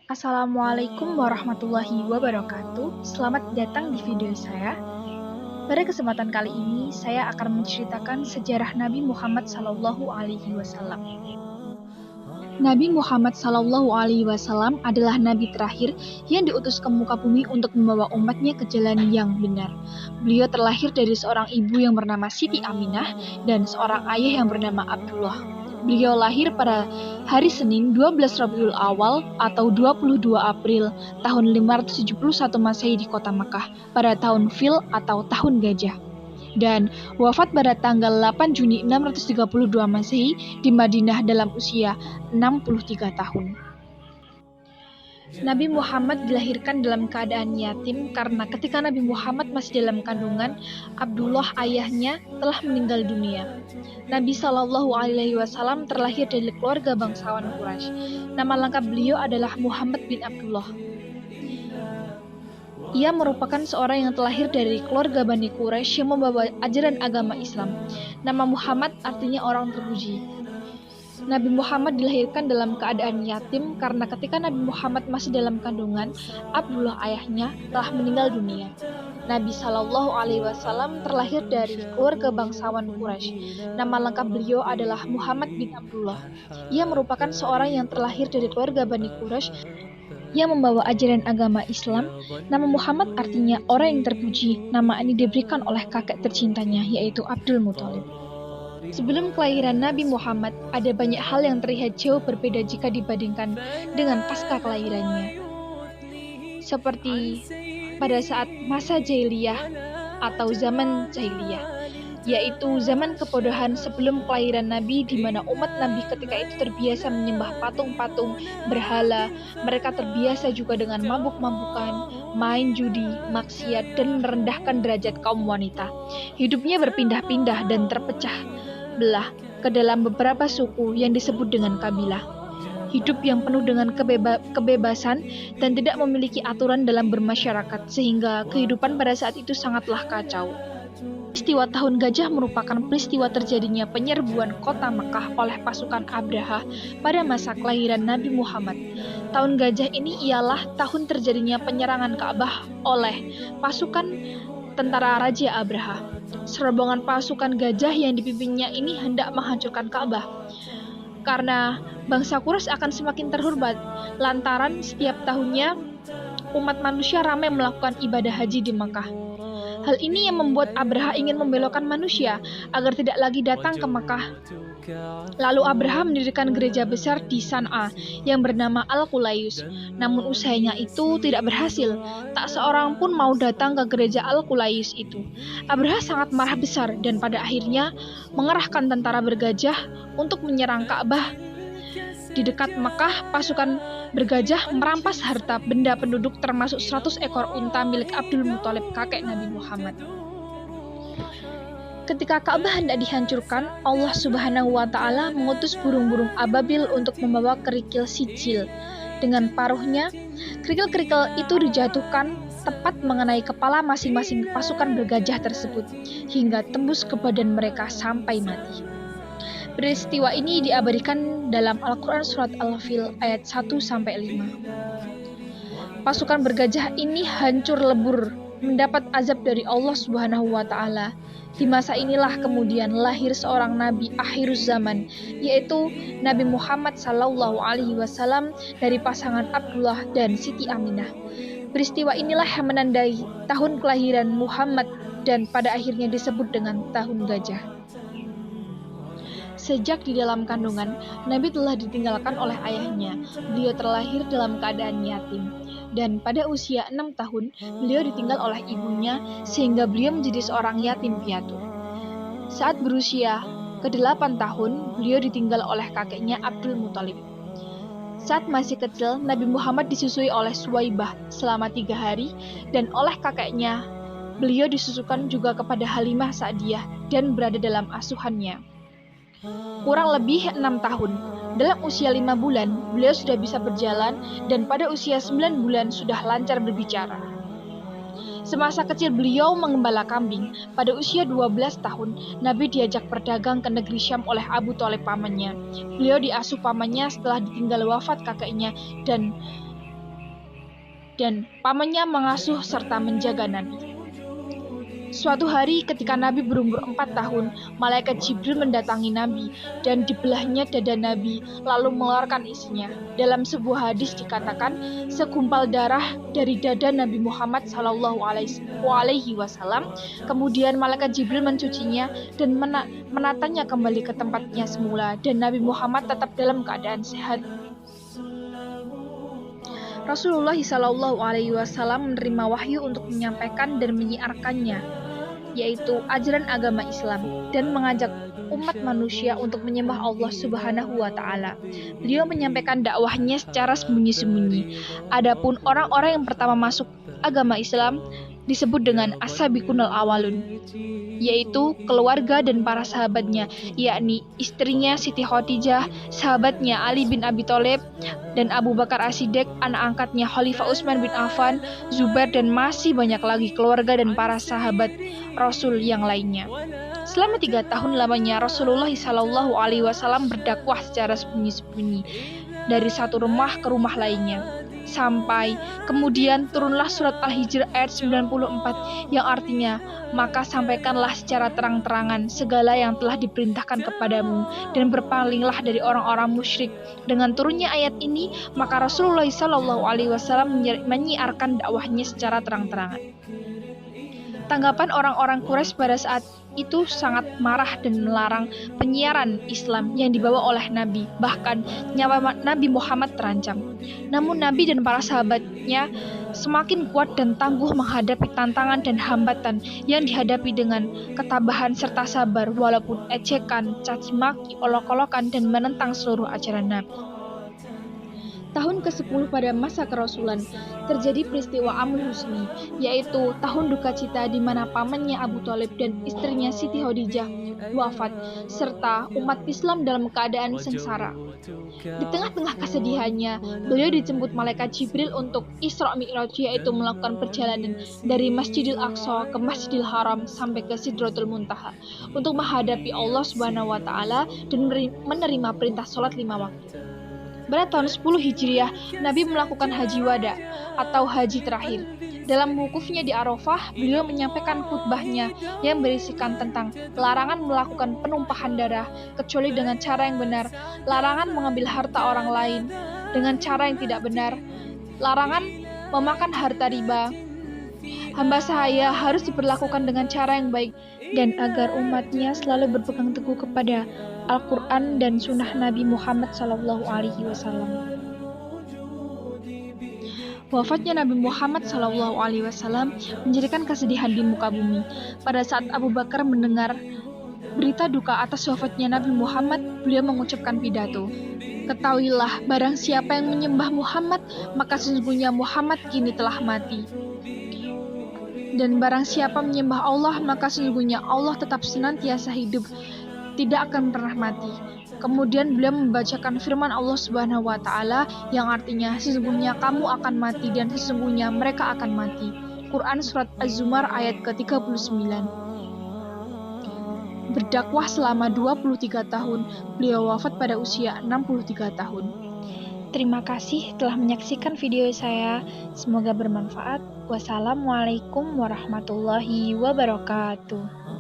Assalamualaikum warahmatullahi wabarakatuh. Selamat datang di video saya. Pada kesempatan kali ini, saya akan menceritakan sejarah Nabi Muhammad SAW. Nabi Muhammad SAW adalah nabi terakhir yang diutus ke muka bumi untuk membawa umatnya ke jalan yang benar. Beliau terlahir dari seorang ibu yang bernama Siti Aminah dan seorang ayah yang bernama Abdullah. Beliau lahir pada hari Senin 12 Rabiul Awal atau 22 April tahun 571 Masehi di kota Makkah pada tahun Fil atau tahun gajah. Dan wafat pada tanggal 8 Juni 632 Masehi di Madinah dalam usia 63 tahun. Nabi Muhammad dilahirkan dalam keadaan yatim karena ketika Nabi Muhammad masih dalam kandungan, Abdullah ayahnya telah meninggal dunia. Nabi Shallallahu Alaihi Wasallam terlahir dari keluarga bangsawan Quraisy. Nama lengkap beliau adalah Muhammad bin Abdullah. Ia merupakan seorang yang terlahir dari keluarga Bani Quraisy yang membawa ajaran agama Islam. Nama Muhammad artinya orang terpuji. Nabi Muhammad dilahirkan dalam keadaan yatim karena ketika Nabi Muhammad masih dalam kandungan, Abdullah ayahnya telah meninggal dunia. Nabi Shallallahu Alaihi Wasallam terlahir dari keluarga bangsawan Quraisy. Nama lengkap beliau adalah Muhammad bin Abdullah. Ia merupakan seorang yang terlahir dari keluarga Bani Quraisy yang membawa ajaran agama Islam. Nama Muhammad artinya orang yang terpuji. Nama ini diberikan oleh kakek tercintanya, yaitu Abdul Muthalib. Sebelum kelahiran Nabi Muhammad, ada banyak hal yang terlihat jauh berbeda jika dibandingkan dengan pasca kelahirannya. Seperti pada saat masa jahiliyah atau zaman jahiliyah, yaitu zaman kebodohan sebelum kelahiran Nabi, di mana umat Nabi ketika itu terbiasa menyembah patung-patung berhala. Mereka terbiasa juga dengan mabuk-mabukan, main judi, maksiat, dan merendahkan derajat kaum wanita. Hidupnya berpindah-pindah dan terpecah belah ke dalam beberapa suku yang disebut dengan kabilah. Hidup yang penuh dengan kebebasan dan tidak memiliki aturan dalam bermasyarakat, sehingga kehidupan pada saat itu sangatlah kacau. Peristiwa Tahun Gajah merupakan peristiwa terjadinya penyerbuan kota Makkah oleh pasukan Abraha pada masa kelahiran Nabi Muhammad. Tahun Gajah ini ialah tahun terjadinya penyerangan Ka'bah oleh pasukan tentara Raja Abraha. Serombongan pasukan gajah yang dipimpinnya ini hendak menghancurkan Ka'bah. Karena bangsa Quraisy akan semakin terhormat lantaran setiap tahunnya umat manusia ramai melakukan ibadah haji di Makkah. Hal ini yang membuat Abraha ingin membelokkan manusia agar tidak lagi datang ke Makkah. Lalu Abraha mendirikan gereja besar di San'a yang bernama Al-Qulayyus. Namun usahanya itu tidak berhasil. Tak seorang pun mau datang ke gereja Al-Qulayyus itu. Abraha sangat marah besar dan pada akhirnya mengerahkan tentara bergajah untuk menyerang Ka'bah. Di dekat Makkah, pasukan bergajah merampas harta benda penduduk termasuk 100 ekor unta milik Abdul Muthalib, kakek Nabi Muhammad. Ketika Ka'bah hendak dihancurkan, Allah Subhanahu wa Ta'ala mengutus burung-burung ababil untuk membawa kerikil sijil. Dengan paruhnya, kerikil-kerikil itu dijatuhkan tepat mengenai kepala masing-masing pasukan bergajah tersebut, hingga tembus ke badan mereka sampai mati. Peristiwa ini diabadikan dalam Al-Quran Surat Al-Fil ayat 1-5. Pasukan bergajah ini hancur lebur, mendapat azab dari Allah Subhanahu wa Ta'ala. Di masa inilah kemudian lahir seorang nabi akhir zaman, yaitu Nabi Muhammad Sallallahu Alaihi Wasallam dari pasangan Abdullah dan Siti Aminah. Peristiwa inilah yang menandai tahun kelahiran Muhammad dan pada akhirnya disebut dengan Tahun Gajah. Sejak di dalam kandungan, Nabi telah ditinggalkan oleh ayahnya. Beliau terlahir dalam keadaan yatim. Dan pada usia 6 tahun, beliau ditinggal oleh ibunya sehingga beliau menjadi seorang yatim piatu. Saat berusia ke-8 tahun, beliau ditinggal oleh kakeknya Abdul Muthalib. Saat masih kecil, Nabi Muhammad disusui oleh Suwaibah selama 3 hari dan oleh kakeknya. Beliau disusukan juga kepada Halimah Sa'diyah dan berada dalam asuhannya. Kurang lebih 6 tahun. Dalam usia 5 bulan, beliau sudah bisa berjalan dan pada usia 9 bulan sudah lancar berbicara. Semasa kecil beliau mengembala kambing. Pada usia 12 tahun, Nabi diajak berdagang ke negeri Syam oleh Abu Thalib pamannya. Beliau diasuh pamannya setelah ditinggal wafat kakeknya dan dan pamannya mengasuh serta menjaga Nabi. Suatu hari ketika Nabi berumur 4 tahun, malaikat Jibril mendatangi Nabi dan dibelahnya dada Nabi lalu mengeluarkan isinya. Dalam sebuah hadis dikatakan, segumpal darah dari dada Nabi Muhammad SAW. Kemudian malaikat Jibril mencucinya dan menatanya kembali ke tempatnya semula, dan Nabi Muhammad tetap dalam keadaan sehat. Rasulullah SAW menerima wahyu untuk menyampaikan dan menyiarkannya, yaitu ajaran agama Islam, dan mengajak umat manusia untuk menyembah Allah Subhanahu wa Ta'ala. Beliau menyampaikan dakwahnya secara sembunyi-sembunyi. Adapun orang-orang yang pertama masuk agama Islam disebut dengan as-sabiqunal awalun, yaitu keluarga dan para sahabatnya, yakni istrinya Siti Khadijah, sahabatnya Ali bin Abi Thalib dan Abu Bakar As-Siddiq, anak angkatnya Khalifah Utsman bin Affan, Zubair, dan masih banyak lagi keluarga dan para sahabat Rasul yang lainnya. Selama 3 tahun lamanya Rasulullah SAW berdakwah secara sembunyi-sembunyi dari satu rumah ke rumah lainnya, sampai kemudian turunlah surat Al-Hijr ayat 94 yang artinya, maka sampaikanlah secara terang-terangan segala yang telah diperintahkan kepadamu dan berpalinglah dari orang-orang musyrik. Dengan turunnya ayat ini, maka Rasulullah SAW menyiarkan dakwahnya secara terang-terangan. Tanggapan orang-orang Quraisy pada saat itu sangat marah dan melarang penyiaran Islam yang dibawa oleh Nabi. Bahkan nyawa Nabi Muhammad terancam. Namun Nabi dan para sahabatnya semakin kuat dan tangguh menghadapi tantangan dan hambatan yang dihadapi dengan ketabahan serta sabar, walaupun ejekan, caci maki, olok-olokan, dan menentang seluruh ajaran Nabi. Tahun ke-10 pada masa kerasulan, terjadi peristiwa Amul Husni, yaitu tahun duka cita di mana pamannya Abu Thalib dan istrinya Siti Khadijah wafat, serta umat Islam dalam keadaan sengsara. Di tengah-tengah kesedihannya, beliau dijemput malaikat Jibril untuk Isra Mi'raj, yaitu melakukan perjalanan dari Masjidil Aqsa ke Masjidil Haram sampai ke Sidratul Muntaha untuk menghadapi Allah Subhanahu wa Ta'ala dan menerima perintah sholat 5 waktu. Pada tahun 10 Hijriah, Nabi melakukan haji wada atau haji terakhir. Dalam wukufnya di Arafah, beliau menyampaikan khutbahnya yang berisikan tentang larangan melakukan penumpahan darah kecuali dengan cara yang benar, larangan mengambil harta orang lain dengan cara yang tidak benar, larangan memakan harta riba. Hamba sahaya harus diperlakukan dengan cara yang baik, dan agar umatnya selalu berpegang teguh kepada Al-Quran dan Sunnah Nabi Muhammad SAW. Wafatnya Nabi Muhammad SAW menjadikan kesedihan di muka bumi. Pada saat Abu Bakar mendengar berita duka atas wafatnya Nabi Muhammad, beliau mengucapkan pidato. Ketahuilah, barang siapa yang menyembah Muhammad, maka sesungguhnya Muhammad kini telah mati. Dan barang siapa menyembah Allah, maka sesungguhnya Allah tetap senantiasa hidup, tidak akan pernah mati. Kemudian beliau membacakan firman Allah Subhanahu wa Ta'ala yang artinya, sesungguhnya kamu akan mati dan sesungguhnya mereka akan mati. Quran Surat Az-Zumar ayat ke-39. Berdakwah selama 23 tahun, beliau wafat pada usia 63 tahun. Terima kasih telah menyaksikan video saya. Semoga bermanfaat. Wassalamualaikum warahmatullahi wabarakatuh.